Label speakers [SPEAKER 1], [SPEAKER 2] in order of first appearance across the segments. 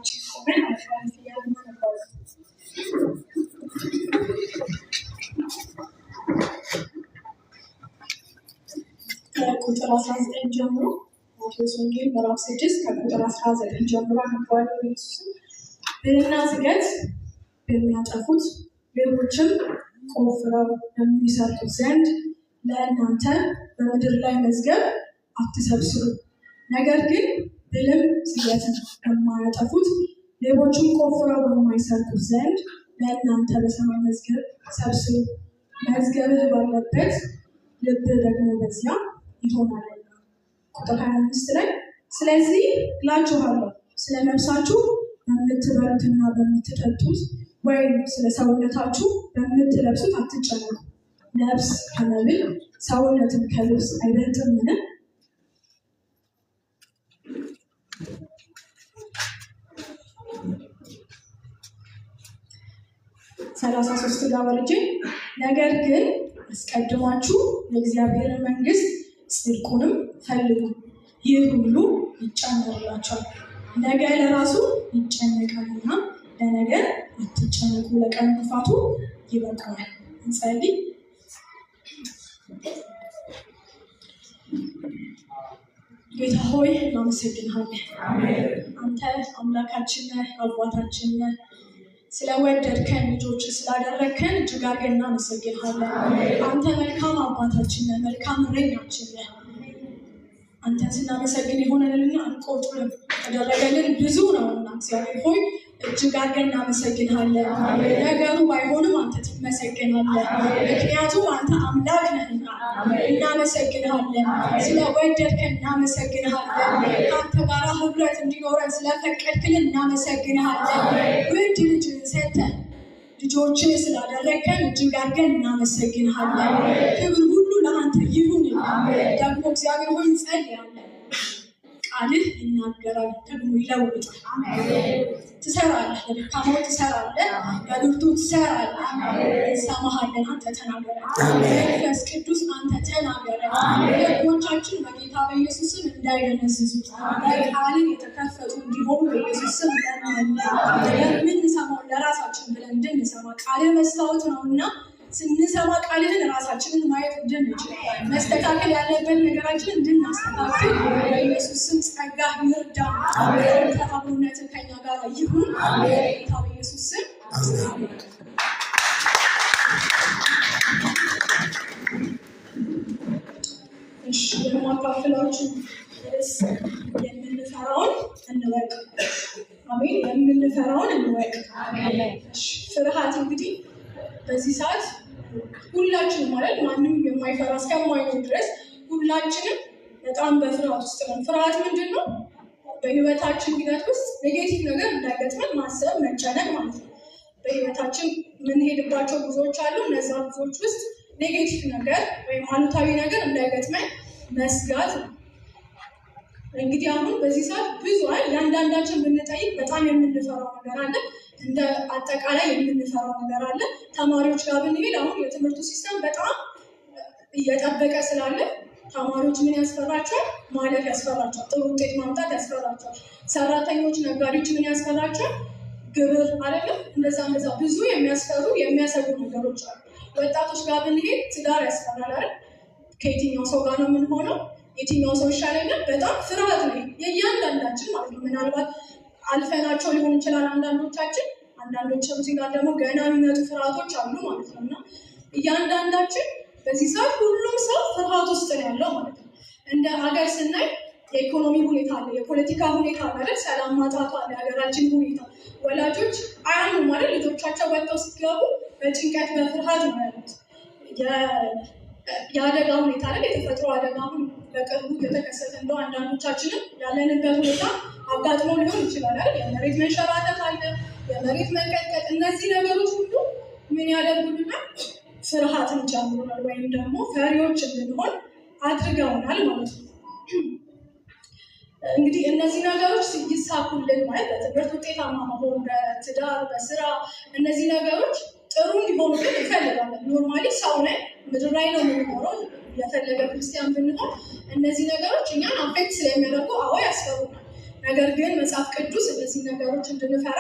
[SPEAKER 1] ሁላችን ቆመን አልፋንስ እያልን ነበር። ከቁጥር 19 ጀምሮ ማቴዎስ ወንጌል ምዕራፍ 6 ከቁጥር 19 ጀምሮ አነባለሁ። ኢየሱስ ብልና ዝገት በሚያጠፉት ሌቦችም ቆፍረው የሚሰርቁት ዘንድ ለእናንተ በምድር ላይ መዝገብ አትሰብስቡ። ነገር ግን ብልም ዝገትን በማያጠፉት ሌቦችም ቆፍረው በማይሰርቁት ዘንድ ለእናንተ በሰማይ መዝገብ ሰብስቡ። መዝገብህ ባለበት ልብ ደግሞ በዚያ ይሆናልና። ቁጥር 25 ላይ ስለዚህ እላችኋለሁ ስለ ነፍሳችሁ በምትበሉትና በምትጠጡት ወይም ስለ ሰውነታችሁ በምትለብሱት አትጨነቁ። ነፍስ ከመብል ሰውነትን ከልብስ አይበልጥምን? 33 ጋር ወርጄ ነገር ግን አስቀድማችሁ የእግዚአብሔርን መንግስት ጽድቁንም ፈልጉ፣ ይህ ሁሉ ይጨመርላችኋል። ነገ ለራሱ ይጨነቃልና ለነገ አትጨነቁ፣ ለቀኑ ክፋቱ ይበቃዋል። እንጸልይ። ጌታ ሆይ እናመሰግንሃለን። አንተ አምላካችን ነህ፣ አባታችን ነህ። ስለወደድከን ልጆች ስላደረግከን እጅግ አድርገን እናመሰግንሃለን። አንተ መልካም አባታችን ነህ፣ መልካም እረኛችን ነህ። አንተን ስናመሰግን የሆነልን አንቆጥርም፣ ያደረገልን ብዙ ነውና እግዚአብሔር ሆይ እጅግ አድርገን እናመሰግንሃለን። ነገሩ ባይሆንም አንተ ትመሰግናለህ፣ ምክንያቱም አንተ አምላክ ነህና እናመሰግንሃለን። ስለወደድከን እናመሰግንሃለን። ከአንተ ጋር ህብረት እንዲኖረን ስለፈቀድክልን እናመሰግንሃለን። ውድ ልጅን ሰጥተን ልጆችን ስላደረግከን እጅግ አድርገን እናመሰግንሃለን። ክብር ሁሉ ለአንተ ይሁን። ደግሞ እግዚአብሔር ሆይ እንጸልያለን፣ ቃልህ ይናገራል፣ ደግሞ ይለውጣል። ትሰራለህ፣ ለደካማው ትሰራለህ፣ ለብርቱ ትሰራለህ። እንሰማሃለን፣ አንተ ተናገረን። መንፈስ ቅዱስ አንተ ተናገረን። ልቦቻችን በጌታ በኢየሱስ ስም እንዳይደነዝዙ ቃልን የተከፈቱ እንዲሆኑ በኢየሱስ ስም የምንሰማው ለራሳችን ብለን እንድንሰማ ቃልህ መስታወት ነውና ስንሰማ ቃልህን ራሳችንን ማየት እንድንችል መስተካከል ያለበት ነገራችንን እንድናስተካክል በኢየሱስ ስም ጸጋ ይርዳ። አብሮነት ከኛ ጋር ይሁን በጌታ በኢየሱስ ስም። እሺ የማካፍላችሁ ርዕስ የምንፈራውን እንወቅ። አሜን። የምንፈራውን እንወቅ። ፍርሃት እንግዲህ በዚህ ሰዓት ሁላችንም ማለት ማንም የማይፈራ እስከማይሆን ድረስ ሁላችንም በጣም በፍርሃት ውስጥ ነን። ፍርሃት ምንድን ነው? በህይወታችን ሂደት ውስጥ ኔጌቲቭ ነገር እንዳይገጥመን ማሰብ፣ መጨነቅ ማለት ነው። በህይወታችን የምንሄድባቸው ጉዞዎች አሉ። እነዛ ጉዞዎች ውስጥ ኔጌቲቭ ነገር ወይም አሉታዊ ነገር እንዳይገጥመን መስጋት ነው። እንግዲህ አሁን በዚህ ሰዓት ብዙ የአንዳንዳችን ብንጠይቅ በጣም የምንፈራው ነገር አለ። እንደ አጠቃላይ የምንፈራው ነገር አለ። ተማሪዎች ጋር ብንሄድ አሁን የትምህርቱ ሲስተም በጣም እየጠበቀ ስላለ ተማሪዎች ምን ያስፈራቸዋል? ማለፍ ያስፈራቸዋል። ጥሩ ውጤት ማምጣት ያስፈራቸዋል። ሰራተኞች፣ ነጋዴዎች ምን ያስፈራቸዋል? ግብር አይደለም። እንደዛ ብዙ የሚያስፈሩ የሚያሰጉ ነገሮች አሉ። ወጣቶች ጋር ብንሄድ ትዳር ያስፈራል አይደል? ከየትኛው ሰው ጋር ነው የምንሆነው? የትኛው ሰው ይሻለኛል? በጣም ፍርሃት ነው የእያንዳንዳችን ማለት ነው። ምናልባት አልፈናቸው ሊሆን ይችላል አንዳንዶቻችን። አንዳንዶቻችን ጋር ደግሞ ገና የሚመጡ ፍርሃቶች አሉ ማለት ነው። እና እያንዳንዳችን በዚህ ሰዓት ሁሉም ሰው ፍርሃት ውስጥ ነው ያለው ማለት ነው። እንደ ሀገር ስናይ የኢኮኖሚ ሁኔታ አለ፣ የፖለቲካ ሁኔታ አለ፣ ሰላም ማጣቱ አለ፣ የሀገራችን ሁኔታ። ወላጆች አያምኑም ማለት ልጆቻቸው ወጥተው ስትገቡ በጭንቀት በፍርሃት ነው ያሉት። የአደጋ ሁኔታ አለ፣ የተፈጥሮ አደጋ አሁን በቅርቡ የተከሰተ እንደው አንዳንዶቻችንም ያለንበት ሁኔታ አጋጥሞ ሊሆን ይችላል አይደል? የመሬት መንሸራተት አለ፣ የመሬት መንቀጥቀጥ። እነዚህ ነገሮች ሁሉ ምን ያደርጉልናል? ፍርሃትን ጨምሩናል፣ ወይም ደግሞ ፈሪዎች እንድንሆን አድርገውናል ማለት ነው። እንግዲህ እነዚህ ነገሮች ይሳኩልን ማለት በትምህርት ውጤታማ መሆን፣ በትዳር፣ በስራ እነዚህ ነገሮች ጥሩ እንዲሆኑ ግን እንፈልጋለን። ኖርማሊ ሰው ነን፣ ምድር ላይ ነው የምንኖረው። የፈለገ ክርስቲያን ብንሆን እነዚህ ነገሮች እኛን አፌክት ስለሚያደርጉ አዎ ያስፈሩናል። ነገር ግን መጽሐፍ ቅዱስ እነዚህ ነገሮች እንድንፈራ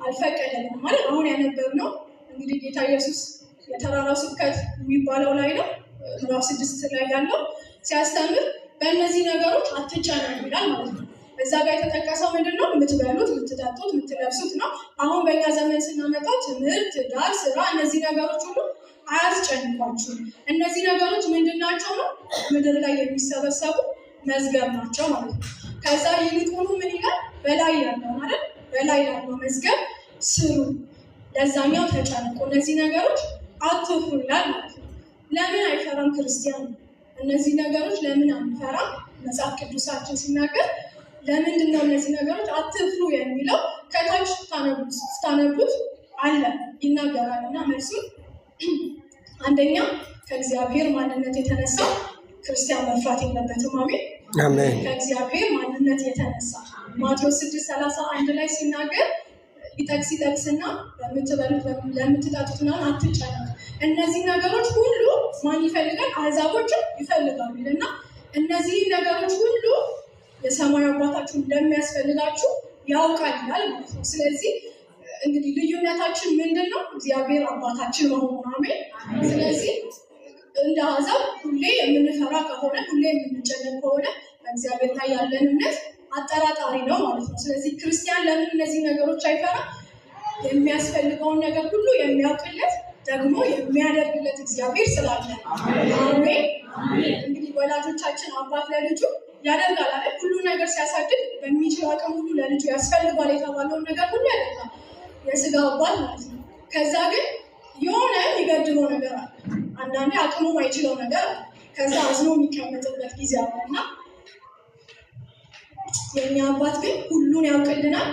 [SPEAKER 1] አልፈቀደልንም ማለት አሁን ያነበብነው እንግዲህ ጌታ ኢየሱስ የተራራው ስብከት የሚባለው ላይ ነው ምዕራፍ 6 ላይ ያለው ሲያስተምር በእነዚህ ነገሮች አትጨነቁ ይላል ማለት ነው። እዛ ጋር የተጠቀሰው ምንድነው? የምትበሉት፣ የምትጠጡት፣ የምትለብሱት ነው። አሁን በእኛ ዘመን ስናመጣው ትምህርት፣ ዳር፣ ስራ እነዚህ ነገሮች ሁሉ አያስጨንቋችሁም። እነዚህ ነገሮች ምንድናቸው ነው? ምድር ላይ የሚሰበሰቡ መዝገብ ናቸው ማለት ነው። ከዛ ይልቁኑ ምን ይላል? በላይ ያለው ማለት በላይ ያለው መዝገብ ስሩ፣ ለዛኛው ተጨነቁ፣ እነዚህ ነገሮች አትፍሩ ይላል ማለት ነው። ለምን አይፈራም ክርስቲያን? እነዚህ ነገሮች ለምን አንፈራም? መጽሐፍ ቅዱሳችን ሲናገር ለምንድን ነው እነዚህ ነገሮች አትፍሩ የሚለው? ከታች ስታነቡት አለ ይናገራል እና መልሱን አንደኛ ከእግዚአብሔር ማንነት የተነሳ ክርስቲያን መፍራት የለበትም። አሜን። ከእግዚአብሔር ማንነት የተነሳ ማቴዎስ 6:31 ላይ ሲናገር ይጠቅስና ለምትበሉት ለምትጠጡት ምናምን አትጨነቁ። እነዚህ ነገሮች ሁሉ ማን ይፈልጋል? አሕዛቦችን ይፈልጋሉ እና እነዚህ ነገሮች ሁሉ የሰማይ አባታችሁ እንደሚያስፈልጋችሁ ያውቃል ይላል ማለት ነው። ስለዚህ እንግዲህ ልዩነታችን ምንድን ነው? እግዚአብሔር አባታችን መሆኑ። አሜን። ስለዚህ እንደ አሕዛብ ሁሌ የምንፈራ ከሆነ ሁሌ የምንጨነቅ ከሆነ በእግዚአብሔር ላይ ያለን እምነት አጠራጣሪ ነው ማለት ነው። ስለዚህ ክርስቲያን ለምን እነዚህ ነገሮች አይፈራም? የሚያስፈልገውን ነገር ሁሉ የሚያውቅለት ደግሞ የሚያደርግለት እግዚአብሔር ስላለ። አሜን። እንግዲህ ወላጆቻችን አባት ለልጁ ያደርጋል አይደል? ሁሉ ነገር ሲያሳድግ በሚችለው አቅም ሁሉ ለልጁ ያስፈልጓል የተባለውን ነገር ሁሉ ያደርጋል፣ የስጋ አባት ማለት ነው። ከዛ ግን የሆነ የሚገድበው ነገር አለ። አንዳንዴ አቅሙ ማይችለው ነገር አለ። ከዛ አዝኖ የሚቀመጥበት ጊዜ አለ እና የእኛ አባት ግን ሁሉን ያውቅልናል፣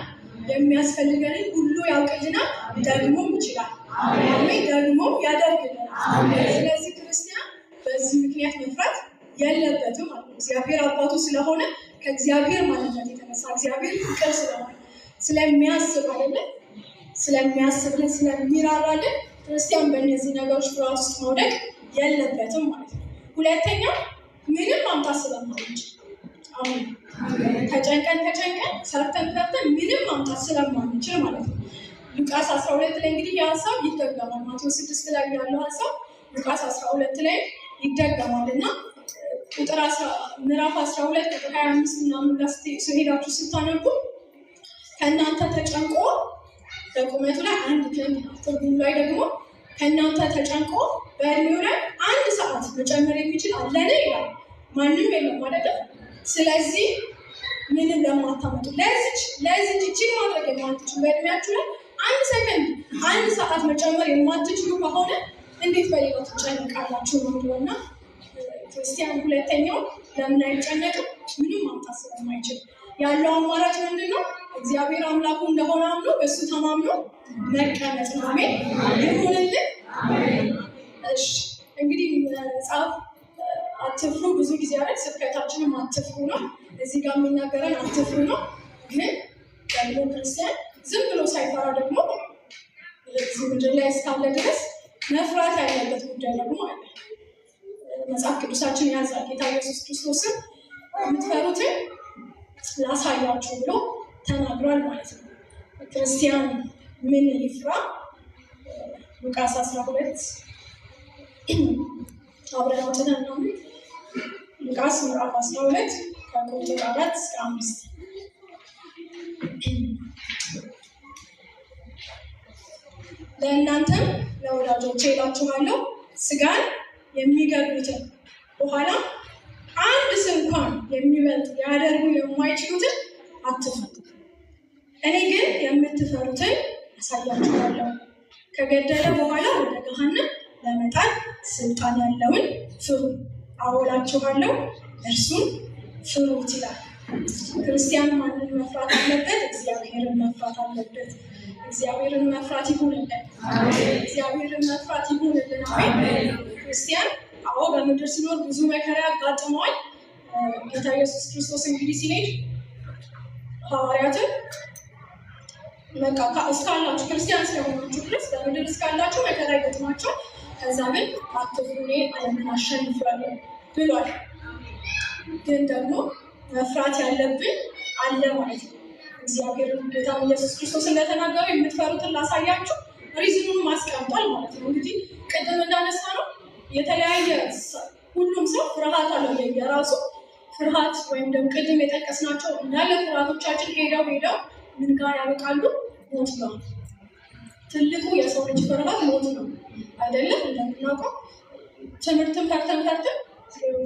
[SPEAKER 1] የሚያስፈልገንን ሁሉ ያውቅልናል፣ ደግሞም ይችላል። አሜን። ደግሞ ያደርግልናል። ስለዚህ ክርስቲያን በዚህ ምክንያት መፍራት የለበትም ማለት ነው። እግዚአብሔር አባቱ ስለሆነ ከእግዚአብሔር ማንነት የተነሳ እግዚአብሔር ፍቅር ስለሆነ ስለሚያስብ አይደለም ስለሚያስብልን ስለሚራራልን ክርስቲያን በእነዚህ ነገሮች ፍርሃት ውስጥ መውደቅ የለበትም ማለት ነው። ሁለተኛ ምንም ማምጣት ስለማንችል አሁን ተጨንቀን ሰርተን ምንም ማምጣት ስለማንችል ማለት ነው። ሉቃስ 12 ላይ እንግዲህ የሀሳብ ይደገማል። ማቴዎስ 6 ላይ ያለው ሀሳብ ሉቃስ 12 ላይ ይደገማል እና ምዕራፍ 12 ቁጥር 25 ምናምን ጋር ሄዳችሁ ስታነቡ ከእናንተ ተጨንቆ በቁመቱ ላይ 1 ክንድ ትርጉሙ ላይ ደግሞ ከእናንተ ተጨንቆ በእድሜው ላይ 1 ሰዓት መጨመር የሚችል አለን ይላል። ማንም የለም አይደለም። ስለዚህ ምንም ለማታመጡ ለዚች እችን ማድረግ የማትችሉ በእድሜያችሁ ላይ 1 ሰከንድ 1 ሰዓት መጨመር የማትችሉ ከሆነ እንዴት በሌላው ትጨነቃላችሁ ነው እና ክርስቲያን ሁለተኛው ለምን አይጨነቅም? ምንም ማምጣት ስለማይችል ያለው አማራጭ ምንድን ነው? እግዚአብሔር አምላኩ እንደሆነ አምኖ በእሱ ተማምኖ መቀመጥ ነው። አሜን ይሁንልን። እሺ እንግዲህ መጽሐፍ አትፍሩ ብዙ ጊዜ አይደል? ስብከታችንም አትፍሩ ነው። እዚህ ጋር የሚናገረን አትፍሩ ነው። ግን ደግሞ ክርስቲያን ዝም ብሎ ሳይፈራ ደግሞ እዚህ ምድር ላይ እስካለ ድረስ መፍራት ያለበት ጉዳይ ደግሞ አለ። መጽሐፍ ቅዱሳችን ያዛል። ጌታ ኢየሱስ ክርስቶስን የምትፈሩትን ላሳያችሁ ብሎ ተናግሯል ማለት ነው። ክርስቲያን ምን ይፍራ? ሉቃስ 12 አብረን አውጥተን ነው። ሉቃስ ምዕራፍ 12 ከቁጥር 4 እስከ 5 ለእናንተም ለወዳጆቼ እላችኋለሁ ስጋን የሚገድሉትን በኋላ አንድ ስንኳን የሚበልጥ ሊያደርጉ የማይችሉትን አትፍሩ። እኔ ግን የምትፈሩትን አሳያችኋለሁ። ከገደለ በኋላ ወደ ገሃነም ለመጣል ስልጣን ያለውን ፍሩ። አወላችኋለሁ እርሱን ፍሩት ይላል። ክርስቲያን ማንን መፍራት አለበት? እግዚአብሔርን መፍራት አለበት። እግዚአብሔርን መፍራት ይሁንልን። እግዚአብሔርን መፍራት ይሁንልን። አሜን። ክርስቲያን አዎ በምድር ሲኖር ብዙ መከራ ያጋጥመዋል። ጌታ ኢየሱስ ክርስቶስ እንግዲህ ሲሄድ ሐዋርያትን እስካላችሁ ክርስቲያን ስለሆናችሁ ድረስ በምድር እስካላችሁ መከራ ይገጥማችኋል። ከዛ ግን አትፍሩ እኔ ዓለምን አሸንፌአለሁ ብሏል። ግን ደግሞ መፍራት ያለብን አለ ማለት ነው። እግዚአብሔር ጌታ ኢየሱስ ክርስቶስ እንደተናገረው የምትፈሩትን ላሳያችሁ ሪዝኑን ማስቀምጧል ማለት ነው። እንግዲህ ቅድም እንዳነሳ ነው የተለያየ ሁሉም ሰው ፍርሃት አለው የራሱ ፍርሃት ወይም ደግሞ ቅድም የጠቀስናቸው እንዳለ ፍርሃቶቻችን ሄደው ምን ጋር ያበቃሉ? ሞት ነው። ትልቁ የሰው ልጅ ፍርሃት ሞት ነው አይደለም? እንደምናውቀው ትምህርትን ፈርተን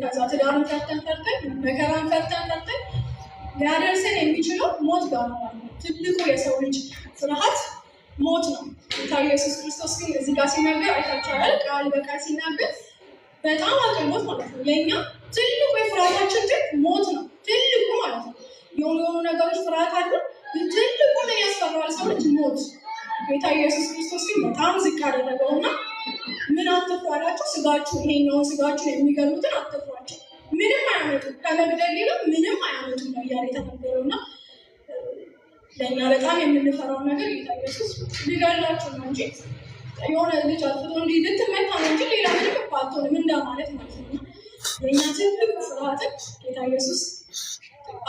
[SPEAKER 1] ከዛ ትዳርን ፈርተን መከራን ፈርተን ሊያደርሰን የሚችለው ሞት ጋር ነው። ትልቁ የሰው ልጅ ፍርሃት ሞት ነው። ጌታ ኢየሱስ ክርስቶስ ግን እዚህ ጋር ሲናገር አይታችኋል። ቃል በቃል ሲናገር በጣም አቅርቦት ማለት ነው። ለእኛ ትልቁ የፍርሃታችን ግን ሞት ነው። ትልቁ ማለት ነው። የሆኑ ነገሮች ፍርሃት አሉ። ትልቁ ምን ያስፈራዋል ሰው ልጅ? ሞት። ጌታ ኢየሱስ ክርስቶስ ግን በጣም ዝቅ አደረገውና ምን አትፍሩ አላቸው። ስጋችሁ ይሄኛውን ስጋችሁን የሚገሉትን አትፍሯቸው፣ ምንም አያመጡም፣ ከመግደል ሌላ ምንም አያመጡም ነው እያለ የተናገረውና ለእኛ በጣም የምንፈራው ነገር ጌታ ኢየሱስ ሊገላችሁ ነው እንጂ የሆነ ልጅ አጥፍቶ እንዲህ ልትመታ ነው እንጂ ሌላ ምንም እኮ አትሆንም እንደማለት ማለት ነው። የእኛ ትልቁ ፍርሃትን ጌታ ኢየሱስ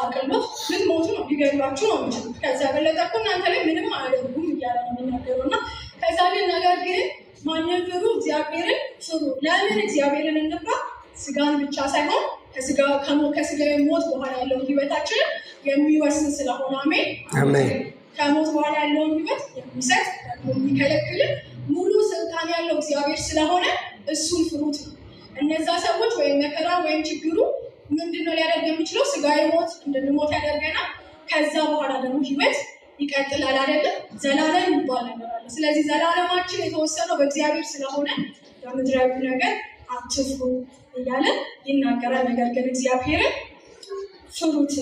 [SPEAKER 1] አቅልሎት ልትሞቱ ነው፣ ሊገሏችሁ ነው እንጂ ከዛ በለጠ እኮ እናንተ ላይ ምንም አያደርጉም እያለ ነው የሚናገረው እና ከዛ ግን ነገር ግን ማንን ፍሩ? እግዚአብሔርን ፍሩ። ለምን እግዚአብሔርን እንፍራ? ስጋን ብቻ ሳይሆን ከስጋ ሞት በኋላ ያለውን ህይወታችንን የሚወስን ስለሆነ አሜን። ከሞት በኋላ ያለውን ህይወት የሚሰጥ የሚከለክልን ሙሉ ስልጣን ያለው እግዚአብሔር ስለሆነ እሱን ፍሩት ነው። እነዛ ሰዎች ወይም መከራ ወይም ችግሩ ምንድነው ሊያደርግ የሚችለው? ስጋዊ ሞት እንድንሞት ያደርገናል። ከዛ በኋላ ደግሞ ህይወት ይቀጥላል አይደለም? ዘላለም ይባል ነገር አለ። ስለዚህ ዘላለማችን የተወሰነው በእግዚአብሔር ስለሆነ በምድራዊ ነገር አትፍሩ እያለ ይናገራል። ነገር ግን እግዚአብሔርን ፍሩት።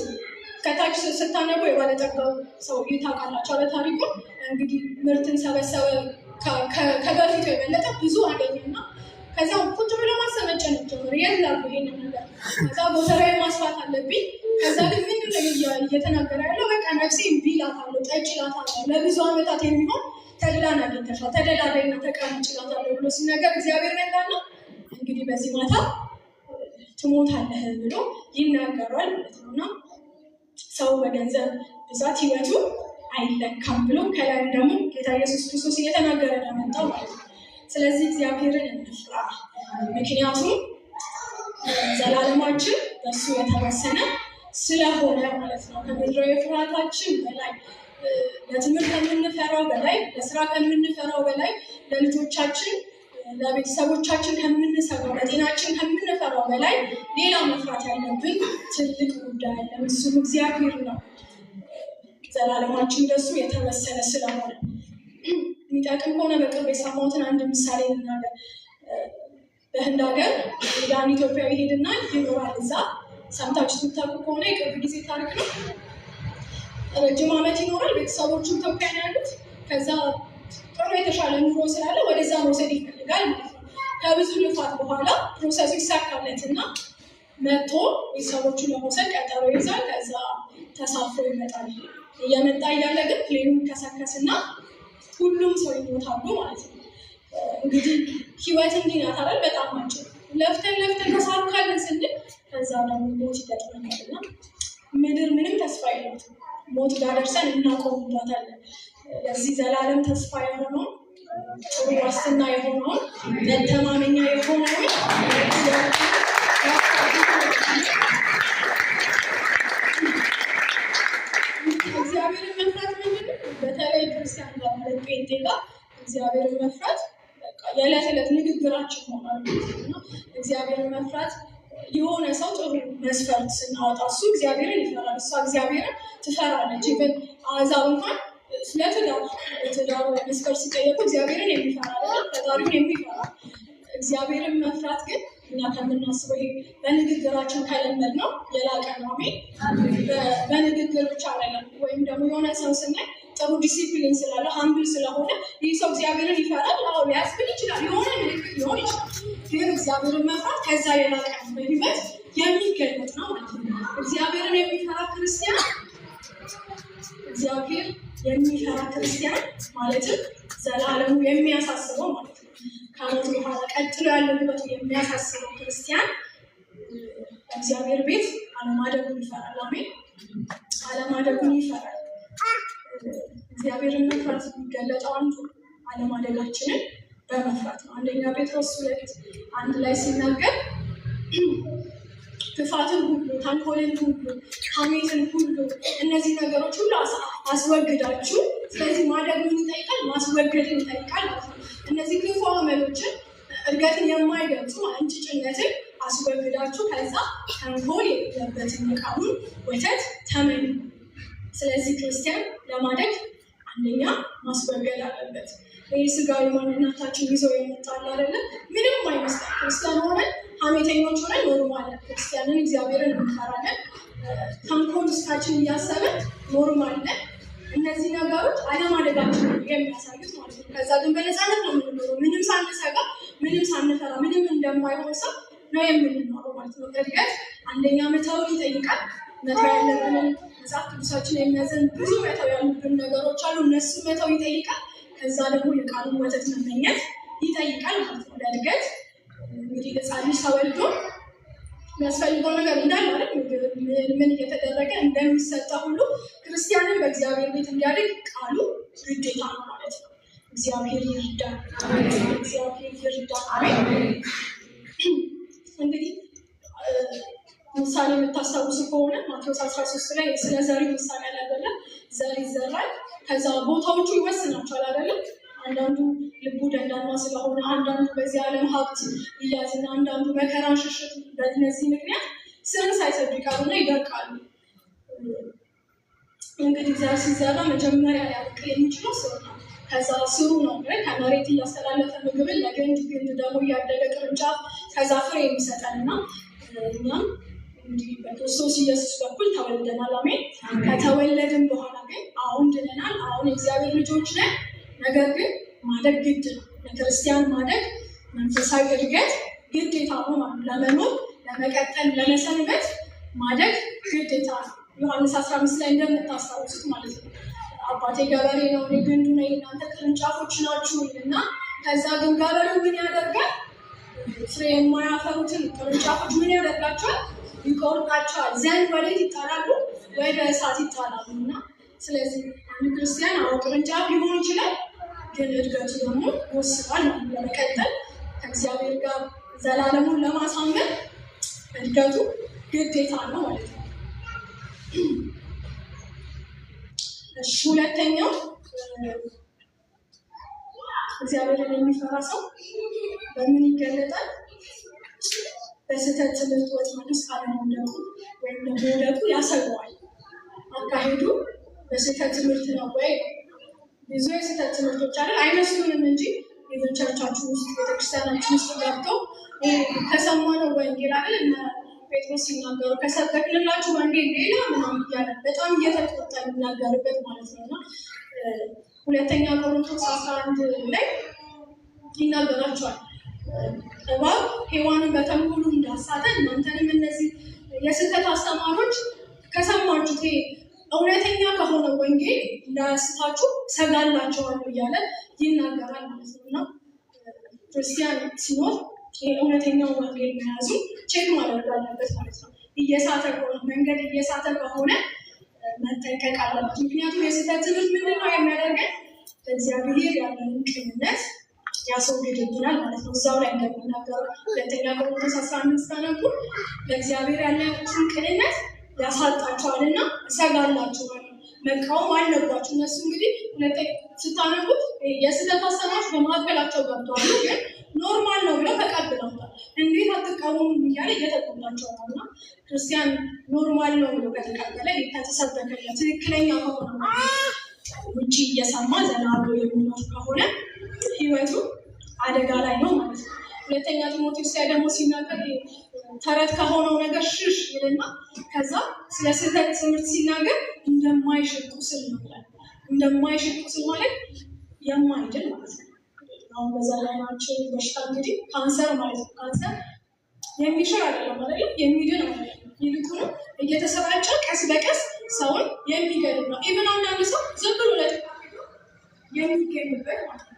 [SPEAKER 1] ከታች ስታነቡ የባለጠጋው ሰው ታውቃላችሁ አለ ታሪኩ። እንግዲህ ምርትን ሰበሰበ፣ ከበፊቱ የበለጠ ብዙ አገኘና ከዛ ቁጭ ብሎ ማሰመጨነቅ ጀመረ። የት ላድርግ ይሄንን ነገር? ከዛ ጎተራዬን ማስፋት አለብኝ። ከዛ ግን ምንድን ነው እየተናገረ ያለው? በቃ ነፍሴ እምቢ እላታለሁ፣ ጠጪ እላታለሁ፣ ለብዙ ዓመታት የሚሆን ተድላን አግኝተሻል፣ ተደላደይና ተቀመጭ እላታለሁ ብሎ ሲናገር እግዚአብሔር መጣና እንግዲህ በዚህ ማታ ትሞታለህ ብሎ ይናገራል ማለት ነው። እና ሰው በገንዘብ ብዛት ህይወቱ አይለካም ብሎ ከላይም ደግሞ ጌታ ኢየሱስ ክርስቶስ እየተናገረ ነው መጣው ማለት ነው። ስለዚህ እግዚአብሔርን እንፍራ፣ ምክንያቱም ዘላለማችን በእሱ የተወሰነ ስለሆነ ማለት ነው። ከምድራዊ ፍርሃታችን በላይ ለትምህርት ከምንፈራው በላይ ለስራ ከምንፈራው በላይ ለልጆቻችን ለቤተሰቦቻችን ከምንሰራው ለጤናችን ከምንፈራው በላይ ሌላ መፍራት ያለብን ትልቅ ጉዳይ አለ። እሱም እግዚአብሔር ነው። ዘላለማችን በእሱ የተወሰነ ስለሆነ የሚጠቅም ከሆነ በቅርብ የሰማሁትን አንድ ምሳሌ ልናገር። በህንድ ሀገር ያን ኢትዮጵያዊ ሄድና ይኖራል እዛ። ሰምታችሁ ትታቁ ከሆነ የቅርብ ጊዜ ታሪክ ነው። ረጅም ዓመት ይኖራል። ቤተሰቦቹ ኢትዮጵያ ነው ያሉት። ከዛ ጥሩ የተሻለ ኑሮ ስላለ ወደዛ መውሰድ ይፈልጋል ማለት ነው። ከብዙ ልፋት በኋላ ፕሮሰሱ ይሳካለትና መጥቶ ቤተሰቦቹን ለመውሰድ ቀጠሮ ይዛል። ከዛ ተሳፍሮ ይመጣል። እየመጣ እያለ ግን ፕሌኑ ይከሰከስና ሁሉም ሰው ይሞታሉ ማለት ነው። እንግዲህ ህይወት እንዲህ ናት አይደል? በጣም ናቸው። ለፍተን ተሳካልን ስንል ከዛ ደግሞ ሞት ይገጥመናልና ምድር ምንም ተስፋ የላትም። ሞት ጋር ደርሰን እናቆምባታለን። ለዚህ ዘላለም ተስፋ የሆነውን ጥሩ ዋስትና የሆነውን መተማመኛ የሆነውን እግዚአብሔርን መፍራት ምንድን ነው? በተለይ ክርስቲያን ጋር ጴንጤ ጋር እግዚአብሔርን መፍራት የዕለት ዕለት ንግግራችን ሆኗል እና እግዚአብሔርን መፍራት የሆነ ሰው ጥሩ መስፈርት ስናወጣ እሱ እግዚአብሔርን ይፈራል፣ እሷ እግዚአብሔርን ትፈራለች። ግን አሕዛብ እንኳን ስለ ትዳሩ መስፈርት ሲጠየቁ እግዚአብሔርን የሚፈራ ፈጣሪውን የሚፈራ እግዚአብሔርን መፍራት ግን እኛ ከምናስበው ይሄ በንግግራችን ከለመድ ነው የላቀ ነው። በንግግር ብቻ አይደለም። ወይም ደግሞ የሆነ ሰው ስናይ ጥሩ ዲሲፕሊን ስላለ ሀምብል ስለሆነ ይህ ሰው እግዚአብሔርን ይፈራል ሊያስብል ይችላል፣ የሆነ ምልክት ሊሆን ይችላል። ግን እግዚአብሔርን መፍራት ከዛ የላቀ ነው፣ በህይወት የሚገለጥ ነው ማለት ነው። እግዚአብሔር የሚፈራ ክርስቲያን ማለትም ዘላለሙ የሚያሳስበው ማለት ነው። ከሞት በኋላ ቀጥሎ ያለው ህይወቱ የሚያሳስበው ክርስቲያን እግዚአብሔር ቤት አለማደጉን ይፈራል። አሜን። አለማደጉን ይፈራል። እግዚአብሔርን መፍራት የሚገለጠው አንዱ አለማደጋችንን በመፍራት ነው። አንደኛ ጴጥሮስ 2:1 ላይ ሲናገር ክፋትን ሁሉ፣ ተንኮልን ሁሉ፣ ሐሜትን ሁሉ እነዚህ ነገሮች ሁሉ አስወግዳችሁ። ስለዚህ ማደግ ምን ይጠይቃል? ማስወገድን ይጠይቃል ማለት ነው። እነዚህ ክፉ አመሎችን እድገትን የማይገልጹ እንጭጭነትን አስወግዳችሁ ከዛ ተንኮል የሌለበትን ንቃውን ወተት ተመኙ። ስለዚህ ክርስቲያን ለማደግ አንደኛ ማስወገድ አለበት። ይህ ስጋዊ ማንነታችን ይዘው የመጣል አይደለም። ምንም አይመስላል። ክርስቲያን ሆነን ሐሜተኞች ሆነን ኖርማል ክርስቲያንን እግዚአብሔርን እንፈራለን። ተንኮል ውስጣችን እያሰብን ኖርማል ነን። እነዚህ ነገሮች አለማደጋችንን የሚያሳዩት ማለት ነው። ከዛ ግን በነፃነት ነው የምንኖረው። ምንም ሳንሰጋ፣ ምንም ሳንፈራ፣ ምንም እንደማይሆን ሰው ነው የምንኖረው ማለት ነው። እድገት አንደኛ መተውን ይጠይቃል። መተው ያለብንን መጽሐፍ ቅዱሳችን የሚያዘን ብዙ መተው ያሉብን ነገሮች አሉ። እነሱ መተው ይጠይቃል። ከዛ ደግሞ የቃሉን ወተት መመኘት ይጠይቃል ማለት ነው። ለእድገት እንግዲህ ሕፃን ልጅ ተወልዶ የሚያስፈልገው ነገር እንዳለ ምን እየተደረገ እንደሚሰጠ ሁሉ ክርስቲያንን በእግዚአብሔር ቤት እንዲያድግ ቃሉ ግዴታ ነው ማለት ነው። እግዚአብሔር ይርዳል። እግዚአብሔር ይርዳል። እንግዲህ ምሳሌ የምታስታውሱ ከሆነ ማቴዎስ 13 ላይ ስለ ዘሪ ምሳሌ ያላደለ ዘር ይዘራል። ከዛ ቦታዎቹ ይወስናቸዋል አይደለም። አንዳንዱ ልቡ ደንዳና ስለሆነ፣ አንዳንዱ በዚህ ዓለም ሀብት ይያዝና፣ አንዳንዱ መከራ ሽሽት። በእነዚህ ምክንያት ስርን ሳይሰዱ ይቀሩና ይደርቃሉ። እንግዲህ ዘር ሲዘራ መጀመሪያ ሊያበቅል የሚችለው ስሩ ነው። ከዛ ስሩ ነው ከመሬት እያስተላለፈ ምግብን ለግንድ፣ ግንድ ደግሞ እያደገ ቅርንጫፍ፣ ከዛ ፍሬ የሚሰጠን እና እኛም እንግዲህ በክርስቶስ ኢየሱስ በኩል ተወልደናል። አሜን። ከተወለድን በኋላ ግን አሁን ድነናል። አሁን የእግዚአብሔር ልጆች ነን። ነገር ግን ማደግ ግድ ነው። ለክርስቲያን ማደግ መንፈሳዊ እድገት ግዴታ ነው ማለት ለመኖር፣ ለመቀጠል፣ ለመሰንበት ማደግ ግዴታ ነው። ዮሐንስ 15 ላይ እንደምታስታውሱት ማለት ነው። አባቴ ገበሬ ነው፣ እኔ ግንዱ ነኝ፣ እናንተ ቅርንጫፎች ናችሁ እና ከዛ ግን ገበሬው ምን ያደርጋል? ፍሬ የማያፈሩትን ቅርንጫፎች ምን ያደርጋቸዋል? ይቆርጣቸዋል። ዘንድ ወዴት ይጣላሉ? ወደ እሳት ይጣላሉ። እና ስለዚህ አንድ ክርስቲያን ቅርንጫፍ ሊሆን ይችላል፣ ግን እድገቱ ደግሞ ይወስናል። ለመቀጠል ከእግዚአብሔር ጋር ዘላለሙን ለማሳመን እድገቱ ግዴታ ነው ማለት ነው። ሁለተኛው እግዚአብሔርን የሚፈራ ሰው በምን ይገለጣል? በስህተት ትምህርት ወጥመድ ውስጥ አለመውደቁ ወይም ደግሞ መውደቁ ያሰገዋል። አካሄዱ በስህተት ትምህርት ነው ወይ? ብዙ የስህተት ትምህርቶች አይደል አይመስሉንም እንጂ ቤተቻቻችን ውስጥ ቤተክርስቲያናችን ውስጥ ገብተው ከሰማነው ወንጌል አይደል እነ ጴጥሮስ ሲናገሩ ከሰበክንላችሁ ወንጌል ሌላ ምናምን እያለ በጣም እየተቆጣ የሚናገርበት ማለት ነው። እና ሁለተኛ ቆሮንቶስ 11 ላይ ይናገራቸዋል። እባብ ሔዋንን በተንኮሉ እንዳሳተ እናንተንም እነዚህ የስህተት አስተማሪዎች ከሰማችሁት እውነተኛ ከሆነ ወንጌል እንዳያስታችሁ ሰጋላቸዋለሁ እያለ ይናገራል ማለት ነው። እና ክርስቲያን ሲኖር እውነተኛው ወንጌል መያዙ ቼክ ማድረግ አለበት ማለት ነው። እየሳተ ከሆነ መንገድ እየሳተ ከሆነ መጠንቀቅ አለበት። ምክንያቱም የስህተት ትምህርት ምንድን ነው የሚያደርገን? በእግዚአብሔር ያለንን ቅንነት ያስወግድብናል ማለት ነው። እዛው ላይ እንደሚናገረው ሁለተኛ ቆሮንቶስ 15 ታነቡ ለእግዚአብሔር ያላችሁን ቅንነት ያሳጣችኋልና እሰጋላችኋል። መቃወም አለባችሁ። እነሱ እንግዲህ ስታነቡት የስህተት አስተማሪዎች በመካከላቸው ገብተዋል፣ ግን ኖርማል ነው ብለው ተቀብለውታል። እንዴት አትቃወሙም እያለ እየተቆጣቸው ነው። እና ክርስቲያን ኖርማል ነው ብሎ ከተቀበለ ከተሰበከለ ትክክለኛ ከሆነ ውጭ እየሰማ ዘናዶ የሚኖር ከሆነ ህይወቱ አደጋ ላይ ነው ማለት ነው። ሁለተኛ ጢሞቴዎስ ላይ ደግሞ ሲናገር ተረት ከሆነው ነገር ሽሽ ይልና ከዛ ስለ ስህተት ትምህርት ሲናገር እንደማይሽር ቁስል ነው ይላል። እንደማይሽር ቁስል ማለት የማይድን ማለት ነው። አሁን በዛ ላይ ናቸው በሽታ እንግዲህ ካንሰር ማለት ነው። ካንሰር የሚሽር አይደለም ማለት የሚድን አይደለም። ይልቁንም እየተሰራጨ ቀስ በቀስ ሰውን የሚገድል ነው። ኢቨን አንዳንድ ሰው ዝም ብሎ የሚገኝበት ማለት ነው።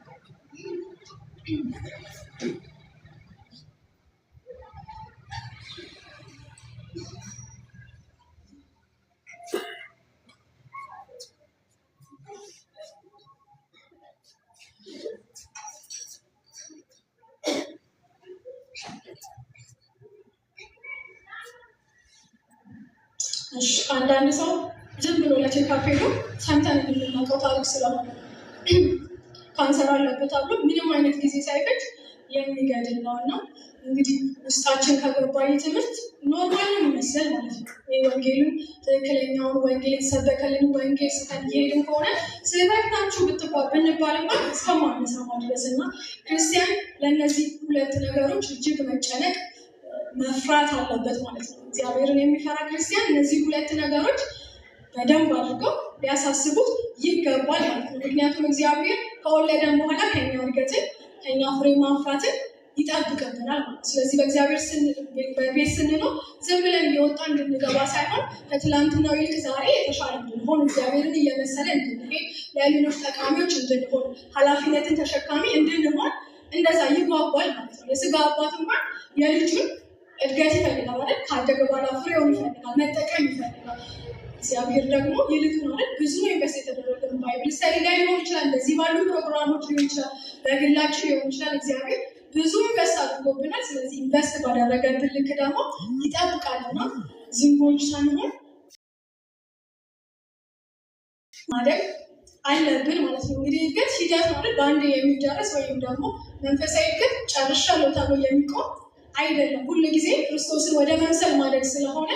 [SPEAKER 1] እሺ አንዳንድ ሰው ዝም ብሎ ለቼካፕ ሄዶ ሰምተን የምናውቀው ታሪክ ስለሆነ ካንሰር አለበት ተብሎ ምንም አይነት ጊዜ ሳይፈጅ የሚገድል ነው እና እንግዲህ ውስጣችን ከገባ ትምህርት ኖርማል ነው የሚመስለን ማለት ነው። ወንጌሉን ትክክለኛውን ወንጌል የተሰበከልን ወንጌል ስተን እየሄድን ከሆነ ስህተታችሁ ብንባል እንኳን እስከማንሰማ ድረስ እና ክርስቲያን ለእነዚህ ሁለት ነገሮች እጅግ መጨነቅ መፍራት አለበት ማለት ነው። እግዚአብሔርን የሚፈራ ክርስቲያን እነዚህ ሁለት ነገሮች በደንብ አድርገው ሊያሳስቡት ይገባል ማለት ነው። ምክንያቱም እግዚአብሔር ከወለደን በኋላ ከኛ እድገትን ከኛ ፍሬ ማፍራትን ይጠብቅብናል ማለት። ስለዚህ በእግዚአብሔር ቤት ስንኖር ዝም ብለን እየወጣ እንድንገባ ሳይሆን ከትላንትናው ይልቅ ዛሬ የተሻለ እንድንሆን እግዚአብሔርን እየመሰለ እንድንሄድ ለሌሎች ጠቃሚዎች እንድንሆን ኃላፊነትን ተሸካሚ እንድንሆን እንደዛ ይጓጓል ማለት ነው። የስጋ አባት እንኳን የልጁን እድገት ይፈልጋል አይደል? ካደገ በኋላ ፍሬውን ይፈልጋል፣ መጠቀም ይፈልጋል። እግዚአብሔር ደግሞ ይልቅ ማለት ብዙ ኢንቨስት የተደረገ ባይብል ስተዲ ላይ ሊሆን ይችላል፣ እንደዚህ ባሉ ፕሮግራሞች ሊሆን ይችላል፣ በግላችን ሊሆን ይችላል። እግዚአብሔር ብዙ ኢንቨስት አድርጎብናል። ስለዚህ ኢንቨስት ባደረገብን ልክ ደግሞ ይጠብቃልና ዝንጎች ሳንሆን ማደግ አለብን ማለት ነው። እንግዲህ እድገት ሂደት ማለት በአንድ የሚደረስ ወይም ደግሞ መንፈሳዊ እድገት ጨርሻለሁ ተብሎ የሚቆም አይደለም። ሁሉ ጊዜ ክርስቶስን ወደ መምሰል ማደግ ስለሆነ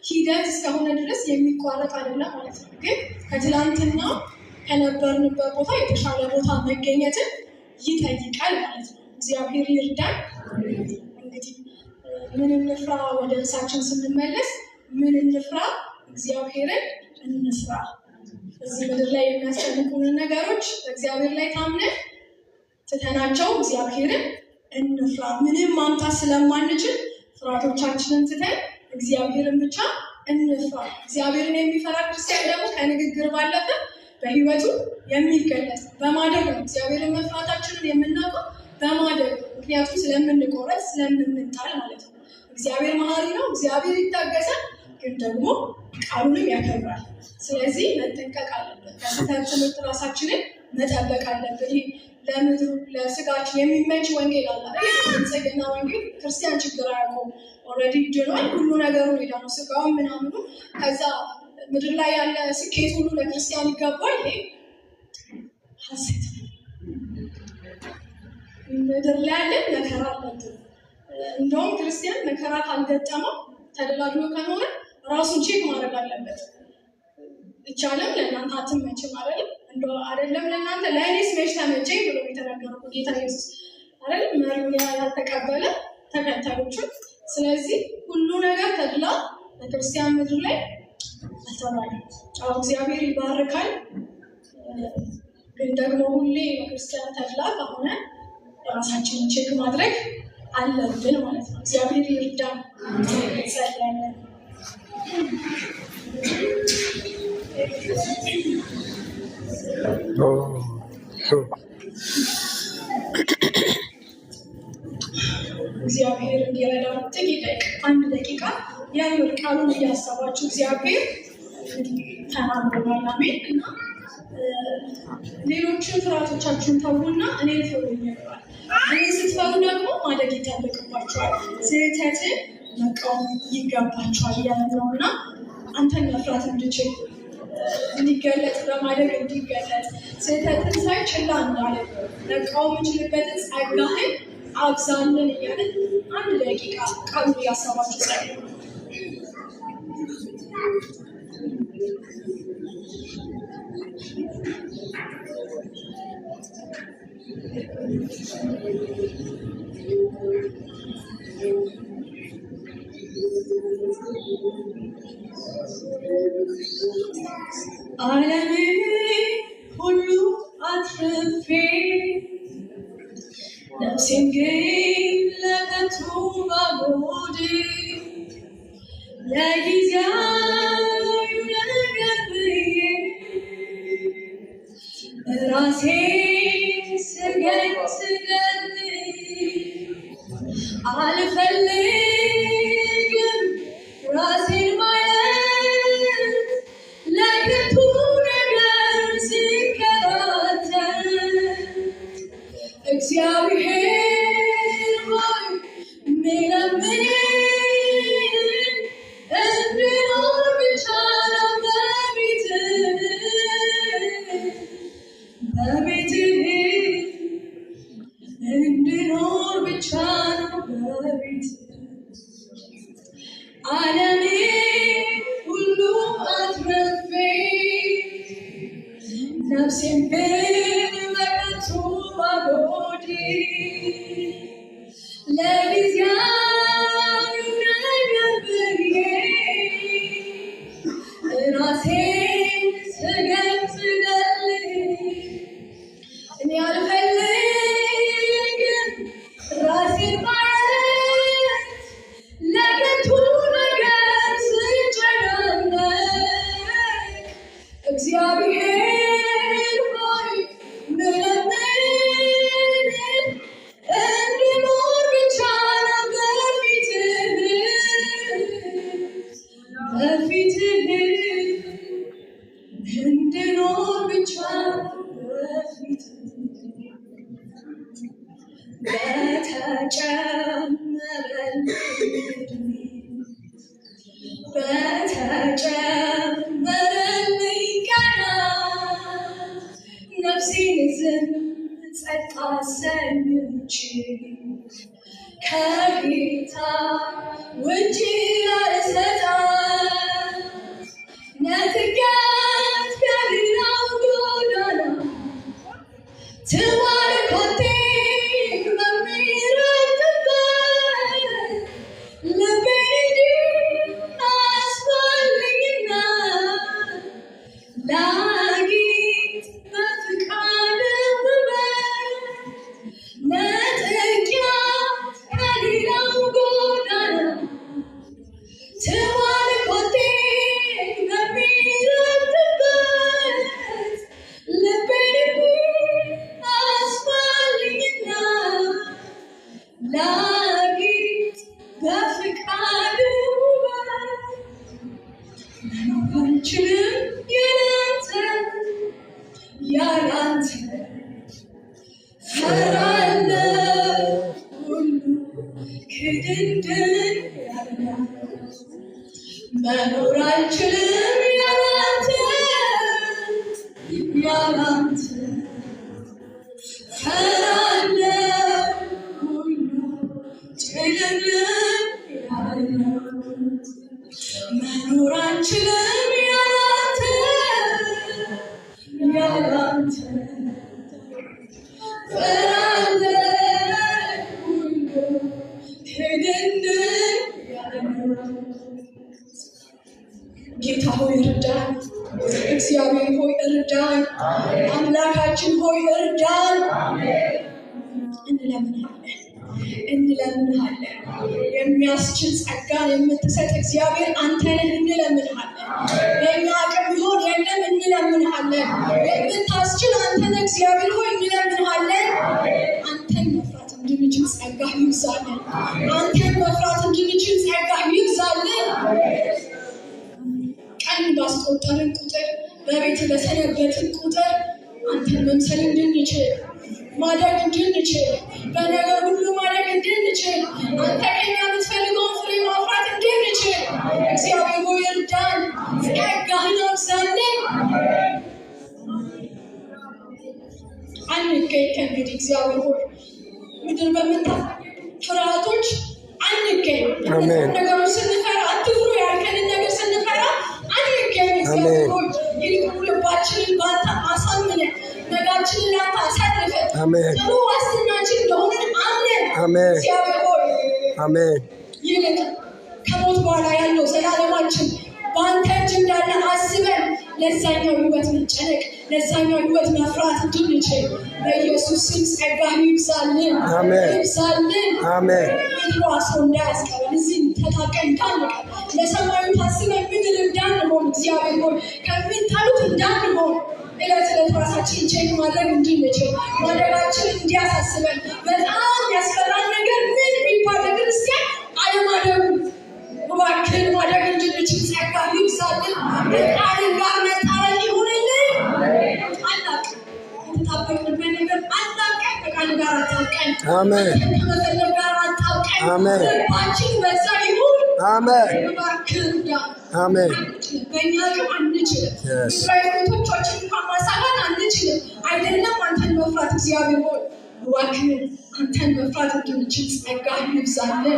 [SPEAKER 1] ሂደት እስከሆነ ድረስ የሚቋረጥ አይደለም ማለት ነው። ግን ከትላንትና ከነበርንበት ቦታ የተሻለ ቦታ መገኘትን ይጠይቃል ማለት ነው። እግዚአብሔር ይርዳን። እንግዲህ ምን እንፍራ? ወደ እርሳችን ስንመለስ ምን እንፍራ? እግዚአብሔርን እንፍራ። እዚህ ምድር ላይ የሚያስጨንቁንን ነገሮች በእግዚአብሔር ላይ ታምነን ትተናቸው እግዚአብሔርን እንፍራ። ምንም ማምጣት ስለማንችል ፍርሃቶቻችንን ትተን እግዚአብሔርን ብቻ እንፍራ። እግዚአብሔርን የሚፈራ ክርስቲያን ደግሞ ከንግግር ባለፈ በሕይወቱ የሚገለጥ በማደግ ነው። እግዚአብሔርን መፍራታችንን የምናውቀው በማደግ ምክንያቱም ስለምንቆረጥ ስለምንጣል ማለት ነው። እግዚአብሔር መሐሪ ነው። እግዚአብሔር ይታገሳል፣ ግን ደግሞ ቃሉንም ያከብራል። ስለዚህ መጠንቀቅ አለብን። ከስህተት ትምህርት ራሳችንን መጠበቅ አለብን። ይህ ለምድሩ ለስጋችን የሚመች ወንጌል አለ። ብልጽግና ወንጌል ክርስቲያን ችግር አያውቀውም። ኦልሬዲ ድኗል። ሁሉ ነገሩ ሄዳ ነው ስጋውን ምናምኑ። ከዛ ምድር ላይ ያለ ስኬት ሁሉ ለክርስቲያን ይገባል። ይሄ ሀሴት ነው። ምድር ላይ ያለን መከራ አለብን። እንደውም ክርስቲያን መከራ ካልገጠመው ተደላድሎ ከኖረ ራሱን ቼክ ማድረግ አለበት። ይቻለም ለእናንተ አትመችም አይደለም? እንደው አይደለም ለእናንተ ለእኔስ መች ተመቸኝ ብሎ የተናገረው ጌታ ኢየሱስ አይደለም? መሪውን ያልተቀበለ ተከታዮቹን። ስለዚህ ሁሉ ነገር ተድላ በክርስቲያን ምድር ላይ አልተባለም። እግዚአብሔር ይባርካል። ግን ደግሞ ሁሌ በክርስቲያን ተድላ ከሆነ ራሳችንን ቼክ ማድረግ አለብን ማለት ነው። እግዚአብሔር ይርዳን። እንጸልያለን። እግዚአብሔር እንዲረዳን ጥቂት አንድ ደቂቃ ያምር ቃሉን እያሰባችሁ እግዚአብሔር ተናግሮናል። አሜን። እና ሌሎችን ፍርሃቶቻችሁን ተዉና እኔን ፍሩኝ ይባል። እኔን ስትፈሩ ደግሞ ማደግ ይጠበቅባችኋል፣ ስህተትን መቃወም ይገባችኋል እያለ ነው እና አንተን መፍራት እንድችል እንዲገለጥ በማደግ እንዲገለጥ ስህተትን ሳይ ችላ እንዳለ መቃወም የምችልበትን ጸጋህን አብዛልን እያለን አንድ ደቂቃ ቃሉን እያሰባችሁ ጸልዩ። ዓለምን ሁሉ አትርፌ ነፍሴን ግን ለከንቱ ባጎድል ለጊዜያዊ ነገር ብዬ ራሴን ስገል አልፈልግም ራሴን ማየት ለከንቱ ነገር ሲከራተት እግዚአብሔር ሆይ ምለምንን እንድኖር ብቻ በቤትህ እንድኖር ብቻ ነው በቤትህ ዓለሜ ሁሉ አትረፌ ነፍሴን ግን በከንቱ ባዶቴ ለጊዜያዊ ነገር ብዬ ራሴን ስገልጽ እኔ አልፈልግም ራሴን ማየት ለከንቱ ነገር ስጨናነቅ እግዚአብሔር ሆይ ምለምን እንድኖር ብቻ ነው በፊትህ እንድኖር ብቻ በተጨመረልኝ ቀናት ነፍሴን ዝም ጸጥ አሰኝቼ ከጌታ ውጪ አልሰጣት ነጥቂያት ከሌላው ጎዳና ትዋርኮቴ መኖር አልችልም ያላንተ ፈራለሁ ሁሉ ጭልምልም ያለው መኖር አልችልም ያላንተ ፈራለሁ ሁሉ ጭልምልም ያለው ጌታ ሆይ እርዳን፣ እግዚአብሔር ሆይ እርዳን፣ አምላካችን ሆይ እርዳን። እንለምንሃለን። የሚያስችል ጸጋን የምትሰጥ እግዚአብሔር አንተ ነህ። እንለምንሃለን። በእኛ አቅም ቢሆን የለም። እንለምንሃለን። የምታስችል አንተ ነህ እግዚአብሔር ሆይ እንለምንሃለን። አንተን መፍራት እንድንችል ጸጋህ ይብዛልን። አንተን መፍራት እንድንችል ጸጋህ ይብዛልን። ቀን ባስቆጠርን ቁጥር በቤት በሰነበትን ቁጥር አንተን መምሰል እንድንችል ማደግ እንድንችል በነገር ሁሉ ማደግ እንድንችል አንተ ከኛ የምትፈልገውን ፍሬ ማፍራት እንድንችል እግዚአብሔር ሆይ እርዳን፣ ጸጋህን አብዛልን። አንገኝ ከእንግዲህ እግዚአብሔር ሆይ ምድር በምታሳየን ፍርሃቶች አንገኝ። ነገሮች ስንፈራ አትፍሩ ያልከንን ነገር ስንፈራ አንገኝ እግዚአብሔር ሆይ ይልቁኑ ልባችንን በአንተ አሳምነን ነጋችንን ለአንተ አሳልፈን ጥሩ ዋስትናችን እንደሆነን አምነን እግዚአብሔር ሆይ ይልቅ ከሞት በኋላ ያለው ዘላለማችን በአንተ እጅ እንዳለ አስበን ለዛኛው ሕይወት መጨነቅ ለዛኛው ሕይወት መፍራት እንድንችል በኢየሱስ ስም ጸጋህ ይብዛልን፣ ይብዛልን። ምድሯ ሰው እንዳያስቀረን እዚህ ተታቀን እንዳንቀር ለሰማዩ ታስበን ምድር እንዳንሆን እግዚአብሔር ሆይ ከሚጣሉት እንዳንሆን ዕለት ዕለት ራሳችን ቼክ ማድረግ እንድንችል ማድረጋችን እንዲያሳስበን በጣም ያስፈራን ነገር ምን ቢባል ለክርስቲያን አለማደጉ እባክህን ማደግ እንድንችል ጸጋህ ይብዛልን። ከቃልህ ጋር መጣበቅ ይሁንልን። አናውቅም የተጣበቅንበት ነገር አናውቅም። ከቃልህ ጋር አታውቀን፣ ከመፈለግ ጋር አታውቀን። ልባችን በዛ ይሁን። እባክህ እርዳን። በእኛ አቅም አንችልም። ፍላጎቶቻችን እንኳን ማሳካት አንችልም። አይደለም እግዚአብሔር ሆይ እባክህ አንተን መፍራት እንድንችል ጸጋህ ይብዛልን።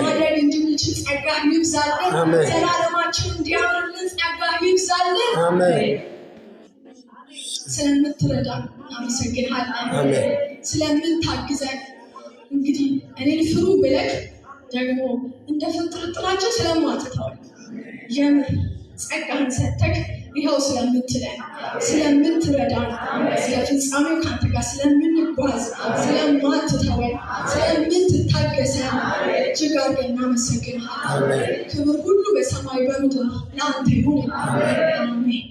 [SPEAKER 1] ማድረግ እንድንችል ጸጋህ ይብዛልን። ዘላለማችን እንዲያምርልን ጸጋህ ይብዛልን። ስለምትረዳ እናመሰግንሃለን። ስለምታግዘን እንግዲህ እኔን ፍሩ ብለህ ደግሞ እንደ ፍጥርጥራቸው ስለማትተው የምር ጸጋህን ሰጥተህ ይኸው ስለምትለን ስለምትረዳን እስከ ፍጻሜው ከአንተ ጋር ስለምንጓዝ ስለማትተወን ስለምትታገሰን እጅግ አድርገን እናመሰግንሃለን። ክብር ሁሉ በሰማይ በምድር ለአንተ ይሁን። አሜን።